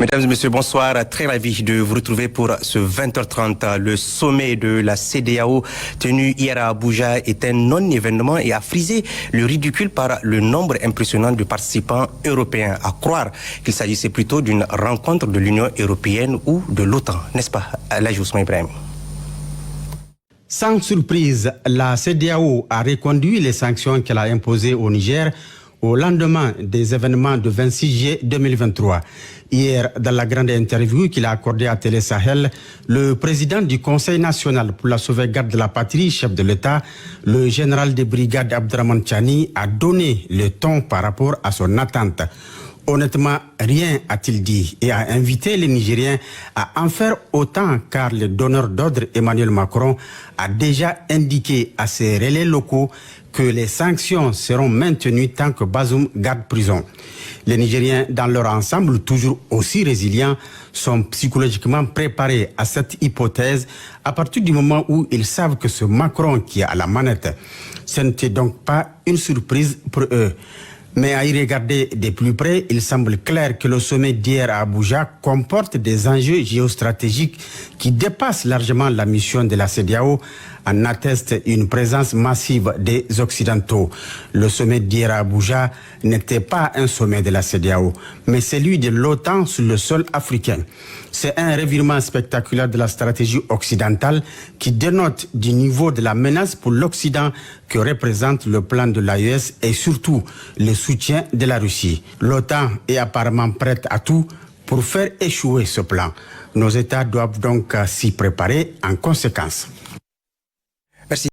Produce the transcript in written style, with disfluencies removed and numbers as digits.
Mesdames et messieurs, bonsoir. Très ravi de vous retrouver pour ce 20h30. Le sommet de la CEDEAO tenu hier à Abuja est un non-événement et a frisé le ridicule par le nombre impressionnant de participants européens. À croire qu'il s'agissait plutôt d'une rencontre de l'Union européenne ou de l'OTAN. N'est-ce pas, Elhadji Ousmane Ibrahim? Sans surprise, la CEDEAO a reconduit les sanctions qu'elle a imposées au Niger au lendemain des événements du 26 juillet 2023. Hier, dans la grande interview qu'il a accordée à Télé Sahel, le président du Conseil national pour la sauvegarde de la patrie, chef de l'État, le général de brigade Abdraman Chani, a donné le ton par rapport à son attente. Honnêtement, rien a-t-il dit et a invité les Nigériens à en faire autant car le donneur d'ordre Emmanuel Macron a déjà indiqué à ses relais locaux que les sanctions seront maintenues tant que Bazoum garde prison. Les Nigériens, dans leur ensemble, toujours aussi résilients, sont psychologiquement préparés à cette hypothèse à partir du moment où ils savent que ce Macron qui est à la manette, ce n'était donc pas une surprise pour eux. Mais à y regarder de plus près, il semble clair que le sommet d'hier à Abuja comporte des enjeux géostratégiques qui dépassent largement la mission de la CEDEAO, en atteste une présence massive des Occidentaux. Le sommet d'hier à Abuja n'était pas un sommet de la CEDEAO, mais celui de l'OTAN sur le sol africain. C'est un revirement spectaculaire de la stratégie occidentale qui dénote du niveau de la menace pour l'Occident que représente le plan de l'AES et surtout le soutien de la Russie. L'OTAN est apparemment prête à tout pour faire échouer ce plan. Nos États doivent donc s'y préparer en conséquence.